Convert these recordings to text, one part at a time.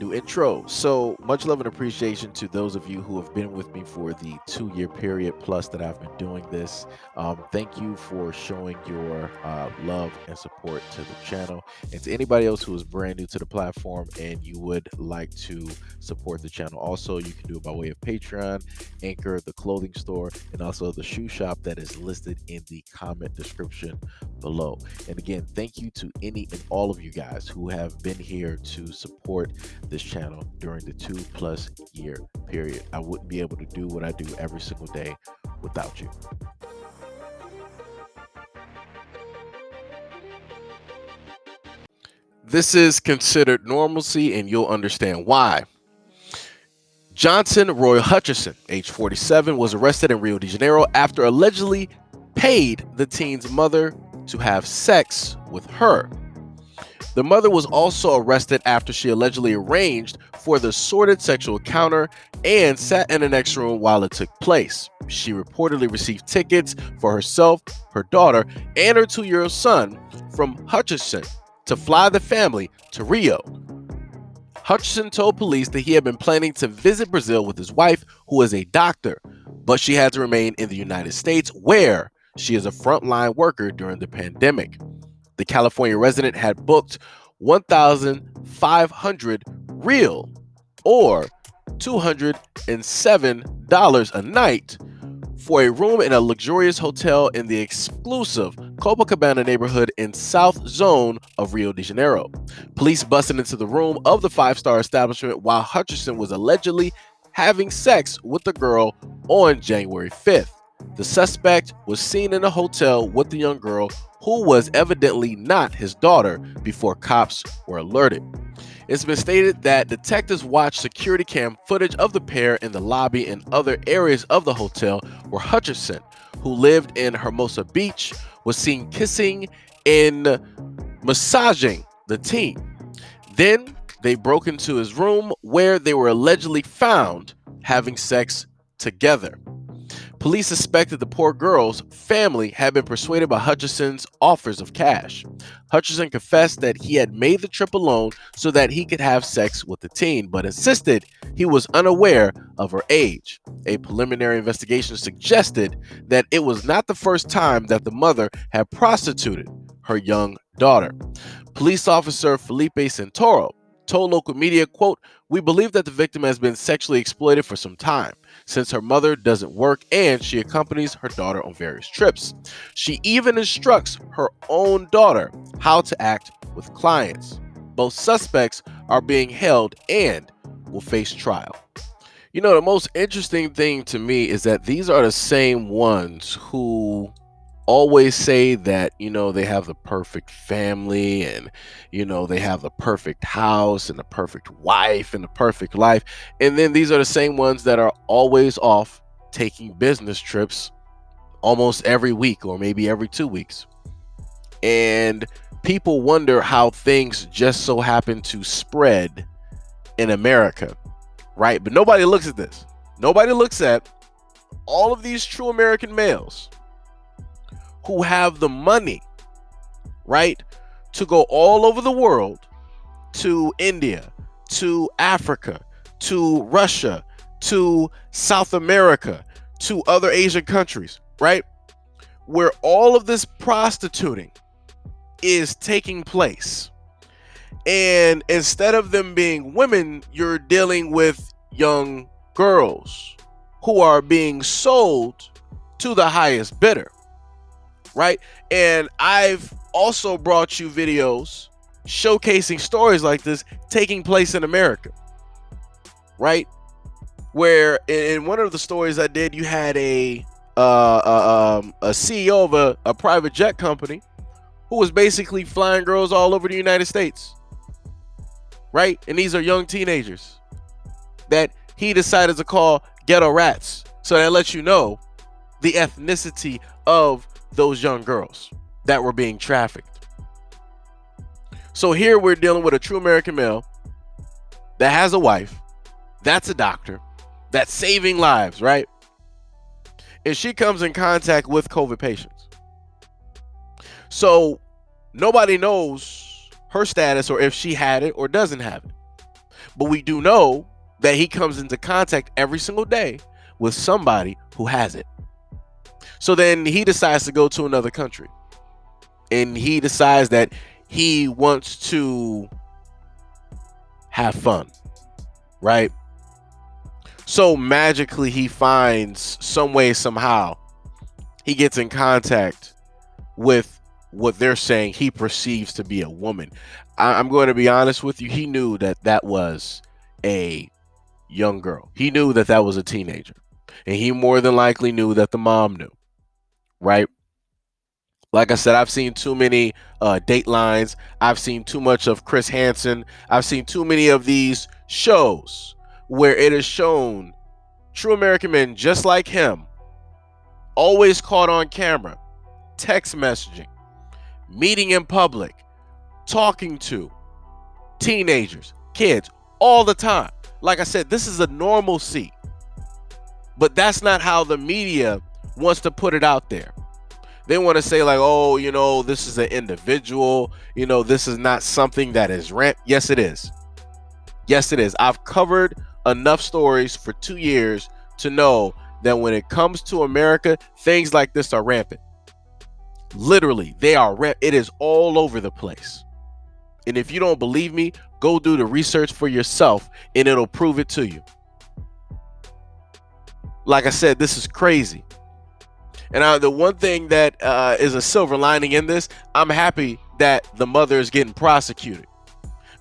New intro. So much love and appreciation to those of you who have been with me for the 2 year period plus that I've been doing this. Thank you for showing your love and support to the channel. And to anybody else who is brand new to the platform and you would like to support the channel, also you can do it by way of Patreon, Anchor, the clothing store, and also the shoe shop that is listed in the comment description below. And again, thank you to any and all of you guys who have been here to support this channel during the 2+ year period. I wouldn't be able to do what I do every single day without you. This is considered normalcy, and you'll understand why. Johnson Roy Hutcherson, age 47, was arrested in Rio de Janeiro after allegedly paid the teen's mother to have sex with her. The mother was also arrested after she allegedly arranged for the sordid sexual encounter and sat in the next room while it took place. She reportedly received tickets for herself, her daughter, and her 2-year-old son from Hutcherson to fly the family to Rio. Hutcherson told police that he had been planning to visit Brazil with his wife, who is a doctor, but she had to remain in the United States, where she is a frontline worker during the pandemic. The California resident had booked 1,500 real, or $207 a night, for a room in a luxurious hotel in the exclusive Copacabana neighborhood in South Zone of Rio de Janeiro. Police busted into the room of the 5-star establishment while Hutcherson was allegedly having sex with the girl on January 5th. The suspect was seen in a hotel with the young girl, who was evidently not his daughter, before cops were alerted. It's been stated that detectives watched security cam footage of the pair in the lobby and other areas of the hotel where Hutcherson, who lived in Hermosa Beach, was seen kissing and massaging the teen. Then they broke into his room, where they were allegedly found having sex together. Police suspected the poor girl's family had been persuaded by Hutcherson's offers of cash. Hutcherson confessed that he had made the trip alone so that he could have sex with the teen, but insisted he was unaware of her age. A preliminary investigation suggested that it was not the first time that the mother had prostituted her young daughter. Police officer Felipe Santoro told local media, quote, "We believe that the victim has been sexually exploited for some time, since her mother doesn't work and she accompanies her daughter on various trips. She even instructs her own daughter how to act with clients. Both suspects are being held and will face trial." You know, the most interesting thing to me is that these are the same ones who always say that, they have the perfect family, and, they have the perfect house and the perfect wife and the perfect life. And then these are the same ones that are always off taking business trips almost every week or maybe every 2 weeks. And people wonder how things just so happen to spread in America, right? But nobody looks at this. Nobody looks at all of these true American males who have the money, right, to go all over the world, to India, to Africa, to Russia, to South America, to other Asian countries, right, where all of this prostituting is taking place. And instead of them being women, you're dealing with young girls who are being sold to the highest bidder. Right? And I've also brought you videos showcasing stories like this taking place in America, right? Where in one of the stories I did, you had a CEO of a private jet company who was basically flying girls all over the United States, right? And these are young teenagers that he decided to call ghetto rats. So that lets you know the ethnicity of those young girls that were being trafficked. So here we're dealing with a true American male that has a wife, that's a doctor, that's saving lives, right? And she comes in contact with COVID patients. So nobody knows her status or if she had it or doesn't have it. But we do know that he comes into contact every single day with somebody who has it. So then he decides to go to another country, and he decides that he wants to have fun, right? So magically he finds some way, somehow, he gets in contact with what they're saying he perceives to be a woman. I'm going to be honest with you. He knew that that was a young girl. He knew that that was a teenager. And he more than likely knew that the mom knew, right? Like I said, I've seen too many Datelines. I've seen too much of Chris Hansen. I've seen too many of these shows where it is shown true American men just like him, always caught on camera, text messaging, meeting in public, talking to teenagers, kids, all the time. Like I said, this is a normalcy. But that's not how the media wants to put it out there. They want to say like, oh, you know, this is an individual. You know, this is not something that is rampant. Yes, it is. Yes, it is. I've covered enough stories for 2 years to know that when it comes to America, things like this are rampant. Literally, they are rampant. It is all over the place. And if you don't believe me, go do the research for yourself and it'll prove it to you. Like I said, this is crazy. And the one thing that is a silver lining in this, I'm happy that the mother is getting prosecuted.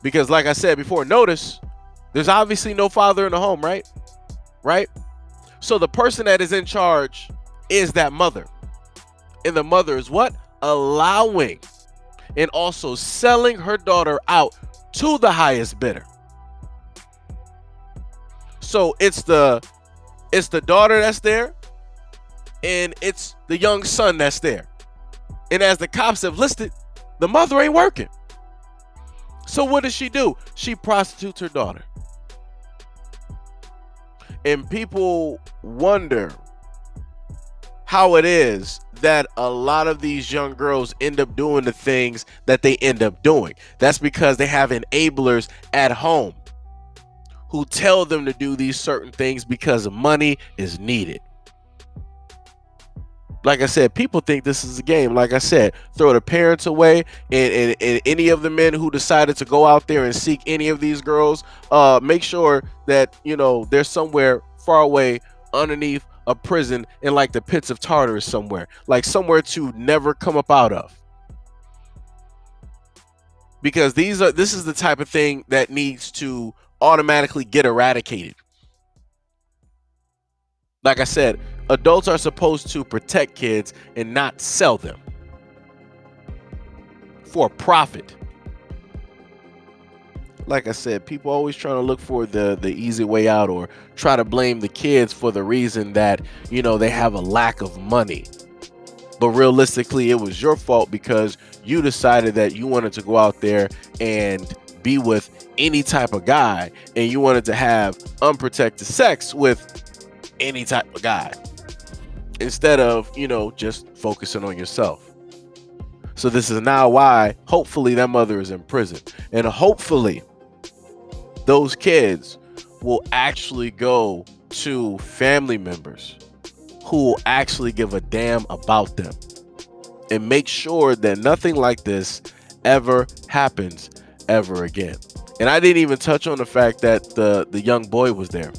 Because like I said before, notice there's obviously no father in the home, right? Right? So the person that is in charge is that mother. And the mother is what? Allowing and also selling her daughter out to the highest bidder. So it's the daughter that's there, and it's the young son that's there. And as the cops have listed, the mother ain't working. So what does she do? She prostitutes her daughter. And people wonder how it is that a lot of these young girls end up doing the things that they end up doing. That's because they have enablers at home who tell them to do these certain things because money is needed. Like I said, people think this is a game. Like I said, throw the parents away, and any of the men who decided to go out there and seek any of these girls, make sure that, you know, they're somewhere far away underneath a prison in like the pits of Tartarus somewhere, like somewhere to never come up out of. Because this is the type of thing that needs to automatically get eradicated. Like I said, adults are supposed to protect kids and not sell them for profit. Like I said, people always trying to look for the easy way out, or try to blame the kids for the reason that, you know, they have a lack of money. But realistically, it was your fault because you decided that you wanted to go out there and be with any type of guy, and you wanted to have unprotected sex with any type of guy instead of, you know, just focusing on yourself. So this is now why hopefully that mother is in prison, and hopefully those kids will actually go to family members who will actually give a damn about them and make sure that nothing like this ever happens ever again. And I didn't even touch on the fact that the young boy was there,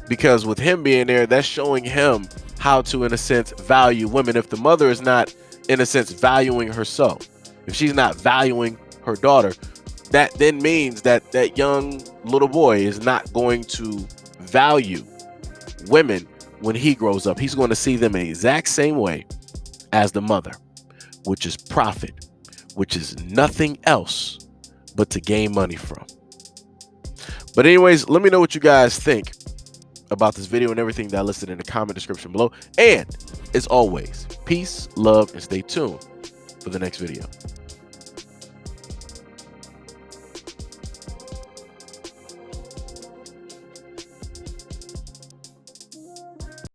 because with him being there, that's showing him how to, in a sense, value women. If the mother is not, in a sense, valuing herself, if she's not valuing her daughter, that then means that that young little boy is not going to value women when he grows up. He's going to see them in the exact same way as the mother, which is profit, which is nothing else but to gain money from. But anyways, let me know what you guys think about this video and everything that I listed in the comment description below. And as always, peace, love, and stay tuned for the next video.